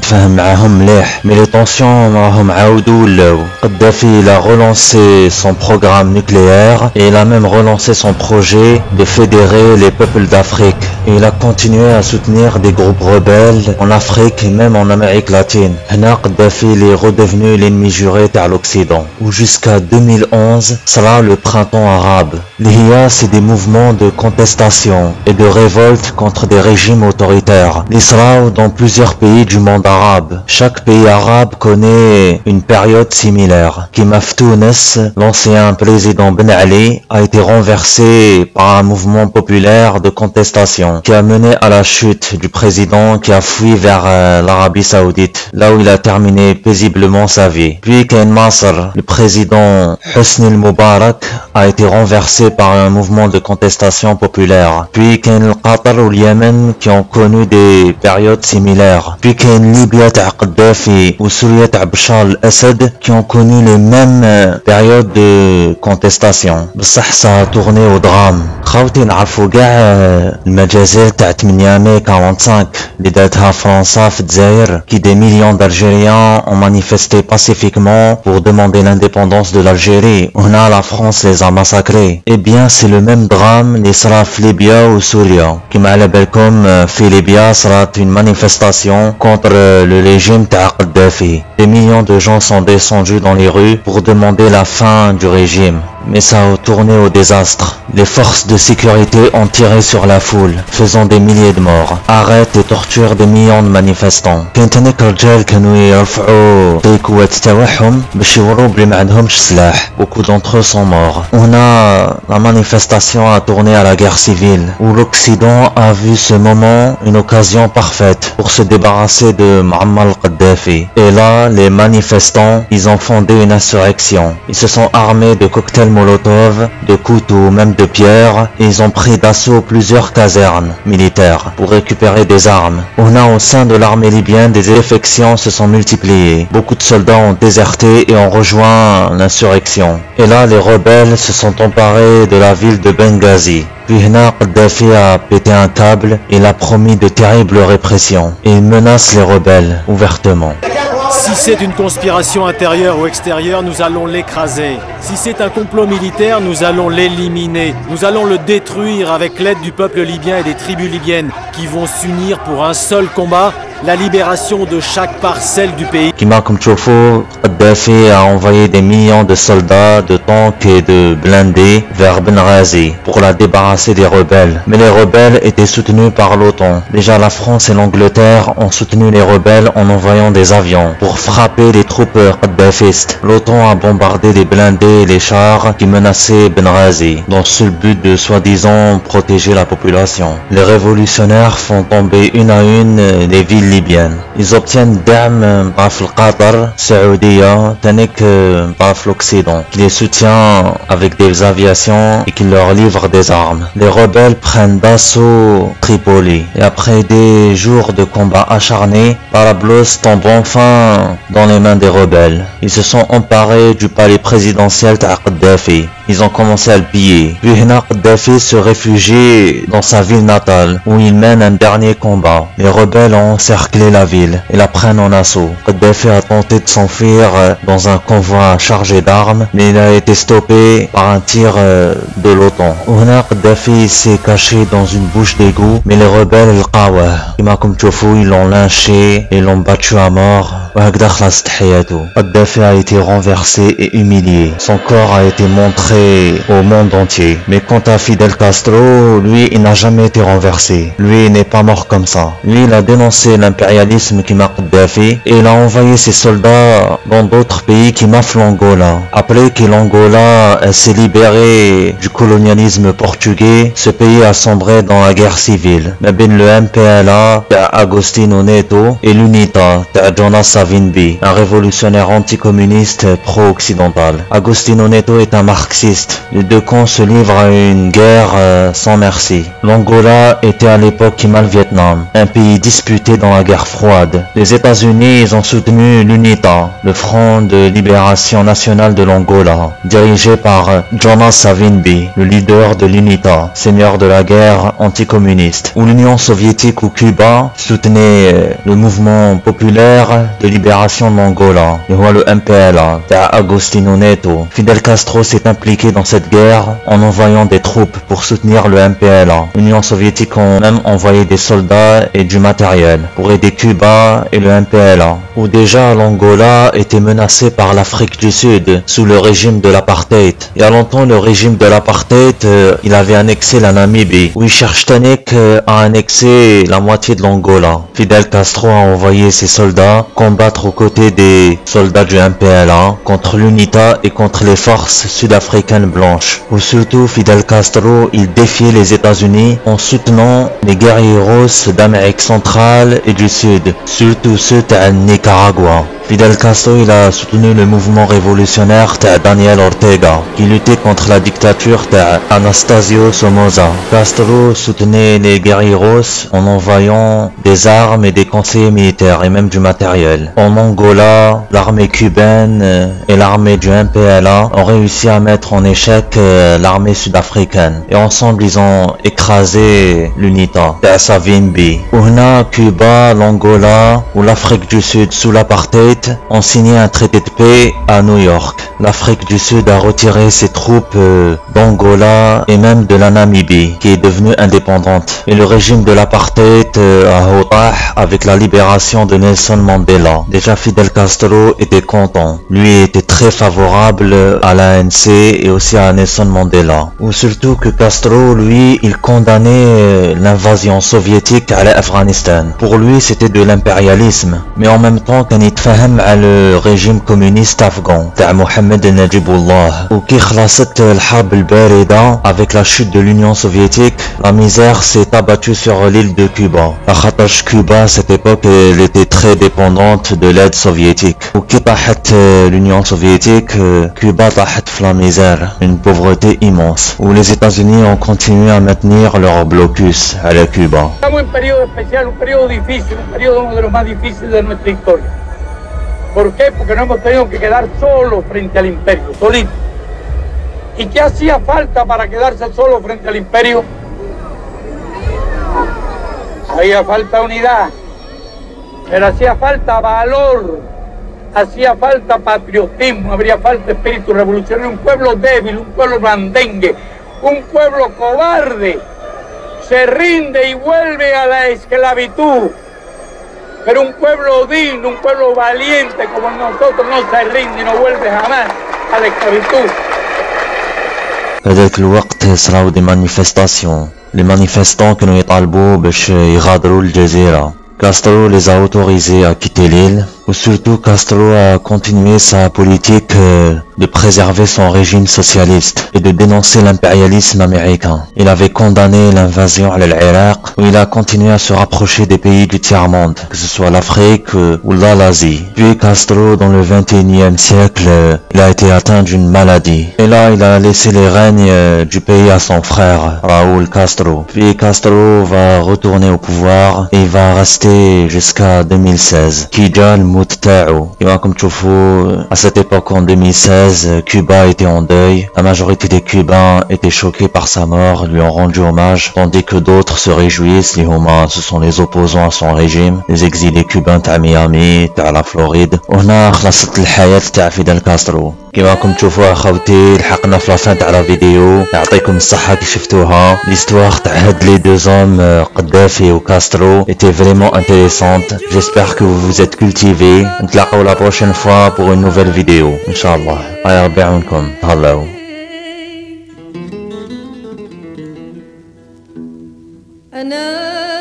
يتفاهم معاهم مليح مي لي طونسيون راهم عاودوا ولاو. قدافي il a relancé son programme nucléaire et il a même relancé son projet de fédérer les peuples d'Afrique. Et il a continué à soutenir des groupes rebelles en Afrique et même en Amérique latine. هنا قدافي il est redevenu l'ennemi juré de l'Occident. Ou jusqu'à 2011 sera le printemps arabe. Les c'est des mouvements de contestation et de révolte contre des régimes autoritaires. L'Israël dans plusieurs pays du monde arabe. Chaque pays arabe connaît une période similaire. Kimaf Tounes, l'ancien président Ben Ali, a été renversé par un mouvement populaire de contestation qui a mené à la chute du président qui a fui vers l'Arabie Saoudite, là où il a terminé paisiblement sa vie. Puis Ken Nasser, le président Hosni Moubarak, a été renversé par un mouvement de contestation populaire. Puis Ken Qatar ou le Yémen qui ont connu des périodes similaires. Puis Ken Libya تاع Kadhafi ou Syrie تاع Bachar al-Assad qui ont connu les mêmes périodes de contestation. بصح ça a tourné au drame. خاوتي نعرفوا كاع المجازات تاع 8 ماي 45 اللي دارتها فرنسا في الجزائر كي des millions d'Algériens ont manifesté pacifiquement pour demander l'indépendance de l'Algérie. هنا la France les a massacrés. Eh bien c'est le même drame اللي صرا في ليبيا وسوريا. كما على بالكم في ليبيا صرات une manifestation contre le régime تاع قدافي. Des millions de gens sont descendus dans les rues pour demander la fin du régime. Mais ça a tourné au désastre. Les forces de sécurité ont tiré sur la foule, faisant des milliers de morts. Arrêtent et torturent des millions de manifestants. كانت هناك رجال كانوا يرفعوا القوات تاعهم باش يوروا بلي ما عندهمش سلاح. Beaucoup d'entre eux sont morts. La manifestation a tourné à la guerre civile, où l'Occident a vu ce moment une occasion parfaite pour se débarrasser de Muammar al-Kadhafi. Et là, les manifestants, ils ont fondé une insurrection. Ils se sont armés de cocktails Molotov, de couteaux, même de pierres, et ils ont pris d'assaut plusieurs casernes militaires pour récupérer des armes. Au sein de l'armée libyenne, des défections se sont multipliées. Beaucoup de soldats ont déserté et ont rejoint l'insurrection. Et là, les rebelles se sont emparés de la ville de Benghazi. Puis Kadhafi a pété un câble et il a promis de terribles répressions. Et il menace les rebelles ouvertement. Si c'est une conspiration intérieure ou extérieure, nous allons l'écraser. Si c'est un complot militaire, nous allons l'éliminer. Nous allons le détruire avec l'aide du peuple libyen et des tribus libyennes qui vont s'unir pour un seul combat, la libération de chaque parcelle du pays. Kadhafi a envoyé des millions de soldats, de tanks et de blindés vers Benghazi pour la débarrasser des rebelles. Mais les rebelles étaient soutenus par l'OTAN. Déjà la France et l'Angleterre ont soutenu les rebelles en envoyant des avions pour frapper les troupes kadhafistes. L'OTAN a bombardé les blindés et les chars qui menaçaient Benghazi dans le seul but de soi-disant protéger la population. Les révolutionnaires font tomber une à une les villes libyennes. Ils obtiennent d'armes par le Qatar, Saoudia, tandis que par l'Occident, qui les soutient avec des aviations et qui leur livre des armes. Les rebelles prennent d'assaut Tripoli et après des jours de combats acharnés, Tarablos tombe enfin dans les mains des rebelles. Ils se sont emparés du palais présidentiel de Kadhafi. Ils ont commencé à le piller. Puis Kadhafi se réfugie dans sa ville natale où il mène un dernier combat. Les rebelles ont encerclé la ville et la prennent en assaut. Kadhafi a tenté de s'enfuir dans un convoi chargé d'armes, mais il a été stoppé par un tir de l'OTAN. Kadhafi s'est caché dans une bouche d'égout, mais les rebelles ils l'ont lynché et l'ont battu à mort. Kadhafi a été renversé et humilié. Son corps a été montré au monde entier. Mais quant à Fidel Castro, lui, il n'a jamais été renversé. Lui, il n'est pas mort comme ça. Lui, il a dénoncé l'impérialisme qui m'a Kadhafi et il a envoyé ses soldats dans d'autres pays qui m'affent l'Angola. Après que l'Angola s'est libéré du colonialisme portugais, ce pays a sombré dans la guerre civile. Mais bien le MPLA, Agostinho Neto et l'UNITA, Jonas Savimbi, un révolutionnaire anticommuniste pro-occidental. Agostinho Neto est un marxiste. Les deux camps se livrent à une guerre sans merci. L'Angola était à l'époque le Vietnam, un pays disputé dans la guerre froide. Les États-Unis ont soutenu l'UNITA, le Front de Libération Nationale de l'Angola, dirigé par Jonas Savimbi, le leader de l'UNITA, seigneur de la guerre anticommuniste, où l'Union soviétique ou Cuba soutenait le mouvement populaire de libération de l'Angola, le MPLA, d'Agostinho Neto. Fidel Castro s'est impliqué dans cette guerre en envoyant des troupes pour soutenir le MPLA. L'Union soviétique a même envoyé des soldats et du matériel pour aider Cuba et le MPLA, où déjà l'Angola était menacé par l'Afrique du Sud sous le régime de l'apartheid. Il y a longtemps, le régime de l'apartheid, il avait annexé la Namibie, où Tanik a annexé la moitié de l'Angola. Fidel Castro a envoyé ses soldats combattre aux côtés des soldats du MPLA contre l'UNITA et contre les forces sud-africaines blanches. Ou surtout, Fidel Castro, il défiait les États-Unis en soutenant les guerrilleros d'Amérique centrale et du Sud, surtout ceux de Nicaragua. Fidel Castro, il a soutenu le mouvement révolutionnaire de Daniel Ortega, qui luttait contre la dictature d'Anastasio Somoza. Castro soutenait les guerrilleros en envoyant des armes et des conseillers militaires et même du matériel. En Angola, l'armée cubaine et l'armée du MPLA ont réussi à mettre en échec l'armée sud-africaine. Et ensemble, ils ont écrasé l'UNITA, de Savimbi. Ouna, Cuba, l'Angola ou l'Afrique du Sud sous l'apartheid ont signé un traité de paix à New York. L'Afrique du Sud a retiré ses troupes d'Angola et même de la Namibie, qui est devenue indépendante. Et le régime de l'apartheid a Hotah avec la libération de Nelson Mandela. Déjà Fidel Castro était content. Lui était très favorable à l'ANC et aussi à Nelson Mandela. Ou surtout que Castro, lui, il condamnait l'invasion soviétique à l'Afghanistan. Pour lui, c'était de l'impérialisme. Mais en même temps, كان يتفاهم مع le régime communiste afghan تاع محمد نجيب الله. وكي خلصت الحرب الباردة avec la chute de l'Union soviétique, la misère s'est abattue sur l'île de Cuba. خاطرش Cuba, à cette époque, elle était très dépendante de l'aide soviétique. وكي طاحت l'Union soviétique, Cuba طاحت في la misère, une pauvreté immense. Où les États-Unis ont continué à maintenir leur blocus à la Cuba. Estamos en periodo especial, un periodo difícil, un periodo uno de los más difíciles de nuestra historia. ¿Por qué? Porque no hemos tenido que quedar solos frente al imperio, solitos. ¿Y qué hacía falta para quedarse solo frente al imperio? Había falta unidad, pero hacía falta valor, hacía falta patriotismo, habría falta espíritu revolucionario. Un pueblo débil, un pueblo blandengue, un pueblo cobarde se rinde y vuelve a la esclavitud. Pero un pueblo digno, un pueblo valiente como nosotros no se rinde y no vuelve jamás a la esclavitud. هذاك الوقت صراو دي مانيفستاسيون. Les manifestants كانوا يطالبوا باش يغادروا الجزيرة. Castro les a autorisés à quitter l'île, ou surtout Castro a continué sa politique de préserver son régime socialiste et de dénoncer l'impérialisme américain. Il avait condamné l'invasion à l'Irak, où il a continué à se rapprocher des pays du tiers-monde, que ce soit l'Afrique ou l'Asie. Puis Castro, dans le 21e siècle, il a été atteint d'une maladie. Et là, il a laissé les règnes du pays à son frère, Raúl Castro. Puis Castro va retourner au pouvoir et il va rester jusqu'à 2016. Kija الموت تاعو. كما راكم تشوفوا à cette époque en 2016, Cuba était en deuil. La majorité des Cubains étaient choqués par sa mort, lui ont rendu hommage, tandis que d'autres se réjouissent. Les Humains, ce sont les opposants à son régime, les exilés cubains تاع ميامي, تاع la Floride. وهنا خلصت الحياة تاع فيدل كاسترو. كما راكم تشوفوا اخوتي لحقنا في لافان تاع لا فيديو. يعطيكم الصحة كي شفتوها. ليستوار تاع هاد لي دو زوم قدافي و كاسترو était vraiment intéressante. J'espère que vous vous êtes cultivés. نتلاقاو la prochaine fois pour une nouvelle vidéo ان شاء الله. الله يربي يعاونكم. تهلاو. أنا